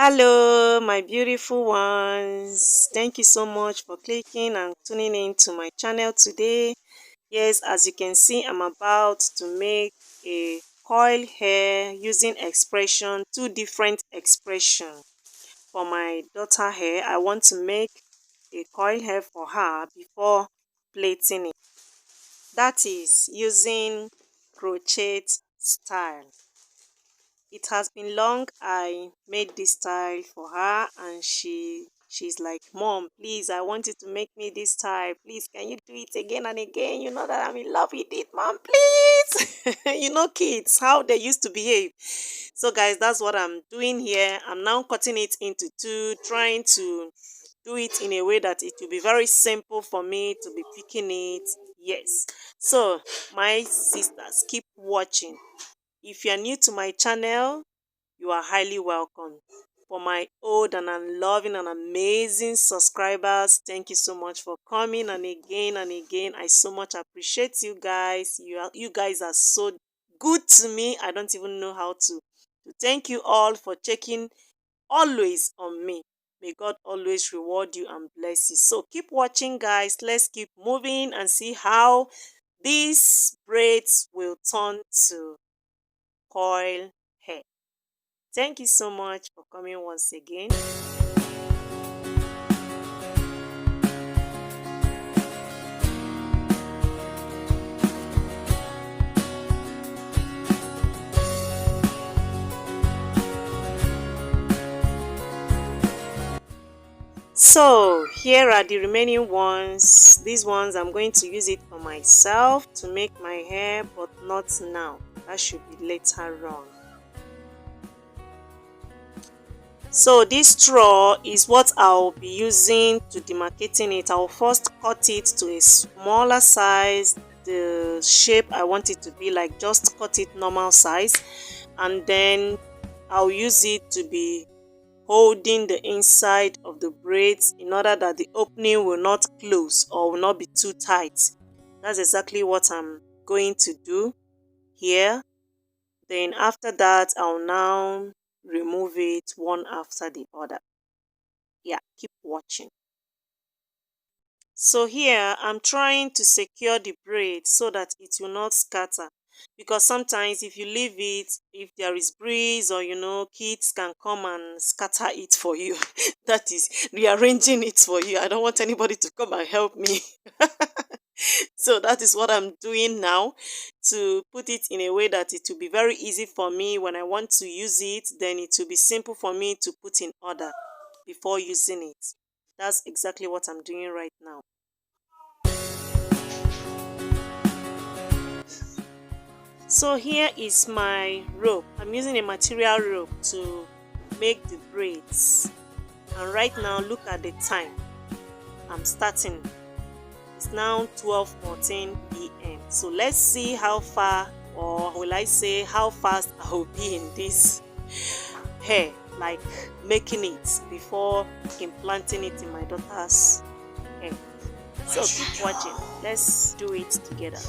Hello, my beautiful ones. Thank you so much for clicking and tuning in to my channel today. Yes, as you can see, I'm about to make a coil hair using expression, two different expression. For my daughter hair, I want to make a coil hair for her before plaiting it. That is using crochet style. It has been long I made this style for her, and she's like, Mom, please, I want you to make me this style. Please, can you do it again and again? You know that I'm in love with it, Mom, please. You know kids, how they used to behave. So guys, that's what I'm doing here. I'm now cutting it into two, trying to do it in a way that it will be very simple for me to be picking it. Yes. So my sisters, keep watching. If you are new to my channel, you are highly welcome. For my old and loving and amazing subscribers, thank you so much for coming, and again and again. I so much appreciate you guys. You guys are so good to me. I don't even know how to thank you all for checking always on me. May God always reward you and bless you. So keep watching, guys. Let's keep moving and see how these braids will turn to coil hair. Thank you so much for coming once again. So here are the remaining ones. These ones I'm going to use it for myself to make my hair, but not now. That should be later on. So this straw is what I'll be using to demarcating it. I'll first cut it to a smaller size, the shape I want it to be like, just cut it normal size, and then I'll use it to be holding the inside of the braids in order that the opening will not close or will not be too tight. That's exactly what I'm going to do here. Then after that, I'll now remove it one after the other. Yeah, keep watching. So here I'm trying to secure the braid so that it will not scatter, because sometimes if you leave it, if there is breeze or kids can come and scatter it for you. That is rearranging it for you. I don't want anybody to come and help me. So that is what I'm doing now, to put it in a way that it will be very easy for me when I want to use it. Then it will be simple for me to put in order before using it. That's exactly what I'm doing right now. So here is my rope. I'm using a material rope to make the braids. And right now, look at the time. I'm starting. It's now 12:14 p.m. So let's see how far, or will I say how fast I will be in this hair, like making it before implanting it in my daughter's hair. So keep watching. Let's do it together.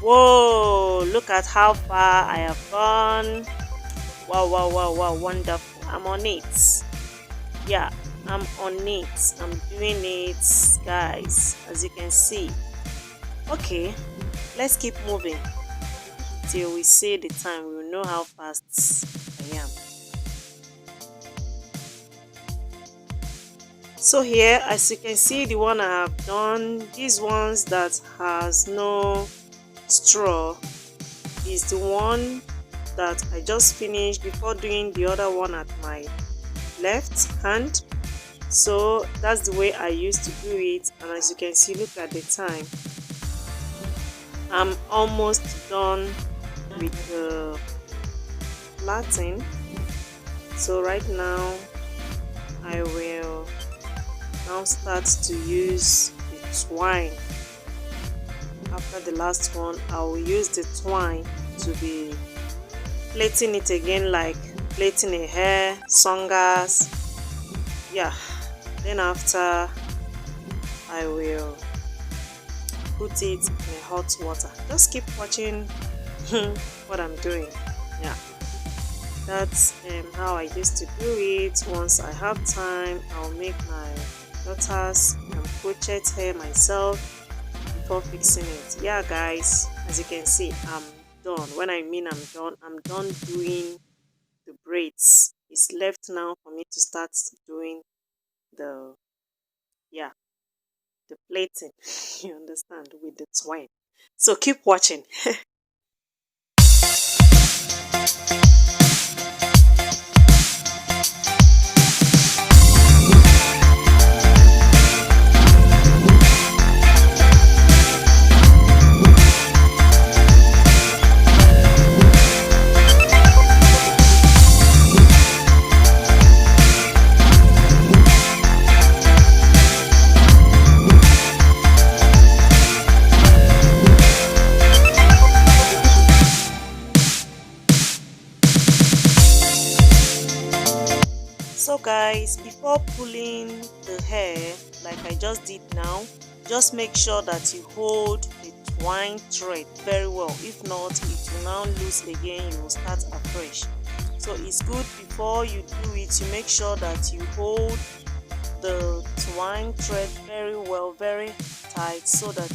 Whoa, look at how far I have gone. Wow, wow, wow, wow, wonderful. I'm on it. Yeah, I'm on it. I'm doing it, guys, as you can see. Okay, let's keep moving till we see the time. We will know how fast I am. So here, as you can see, the one I have done, these ones that has no straw is the one that I just finished before doing the other one at my left hand. So that's the way I used to do it, and as you can see, look at the time. I'm almost done with the plaiting. So right now I will now start to use the twine. After the last one, I will use the twine to be plaiting it again, like plaiting a hair, sangas. Yeah, then after I will put it in hot water. Just keep watching what I'm doing. Yeah, that's how I used to do it. Once I have time, I'll make my daughter's crochet hair myself before fixing it. Yeah guys, as you can see, I'm done. When I mean I'm done doing the braids. It's left now for me to start doing the the plaiting. You understand, with the twine. So keep watching. So guys, before pulling the hair like I just did now, just make sure that you hold the twine thread very well. If not, it will now loose again. You will start afresh. So it's good before you do it, you make sure that you hold the twine thread very well, very tight, so that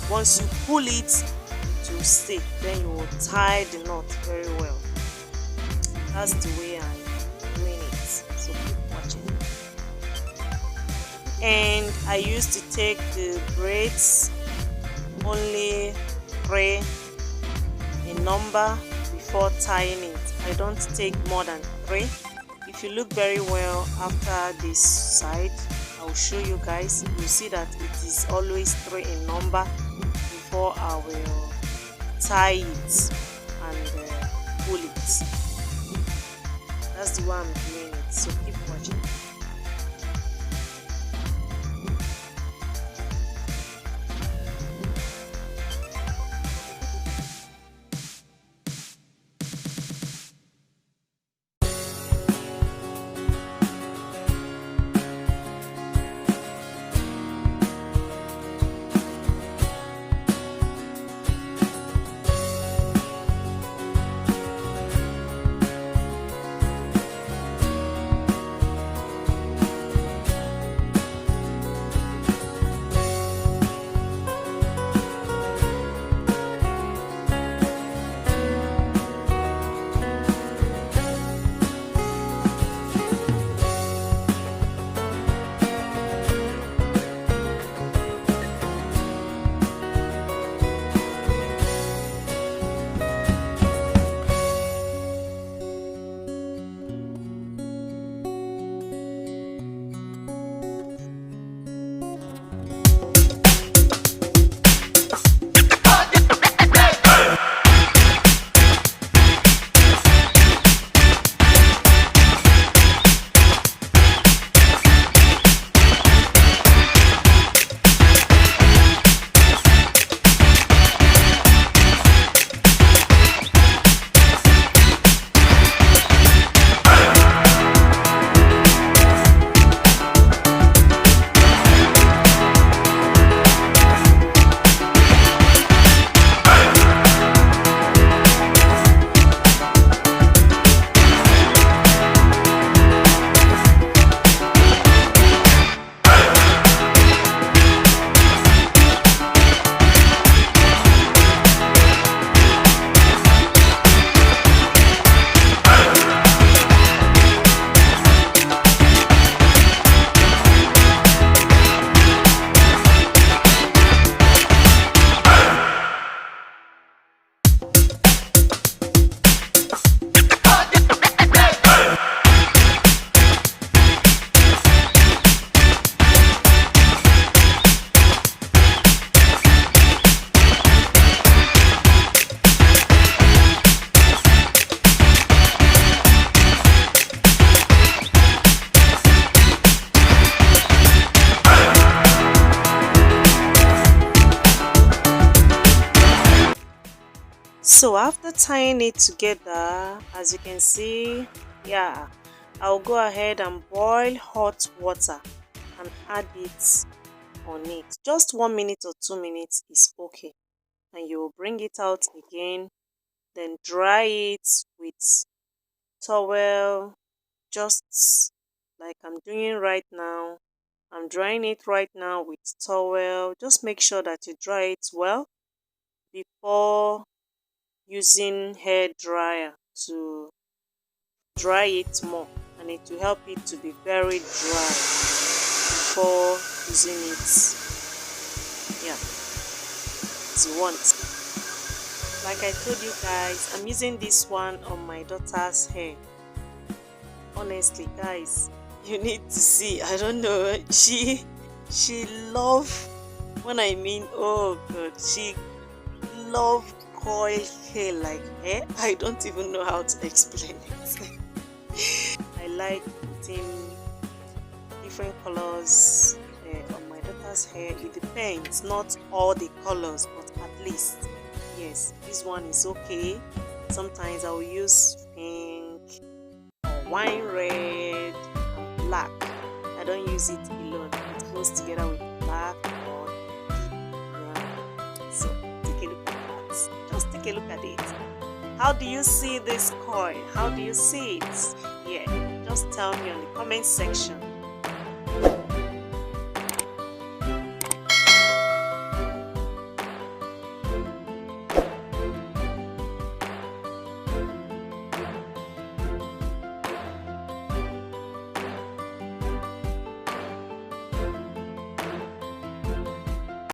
once you pull it, it will stay. Then you will tie the knot very well. That's the way I'm doing it. So keep watching. And I used to take the braids only 3 in number before tying it. I don't take more than 3. If you look very well after this side, I'll show you guys. You'll see that it is always 3 in number before I will tie it and pull it. That's the way I'm doing it. So keep watching. So after tying it together, as you can see, yeah, I'll go ahead and boil hot water and add it on it. Just 1 minute or 2 minutes is okay. And you will bring it out again, then dry it with towel, just like I'm doing right now. I'm drying it right now with towel. Just make sure that you dry it well before using hair dryer to dry it more, and it will help it to be very dry before using it. Yeah, as you want. Like I told you guys, I'm using this one on my daughter's hair. Honestly guys, you need to see. I don't know, she love, when I mean, oh god, she love coil hair like hair. I don't even know how to explain it. I like putting different colors on my daughter's hair. It depends, not all the colors, but at least, yes, this one is okay. Sometimes I will use pink or wine red and black. I don't use it alone, it goes together with black or deep brown. So take a look at that. Just take a look at it. How do you see this coil? How do you see it? Yeah, just tell me on the comment section.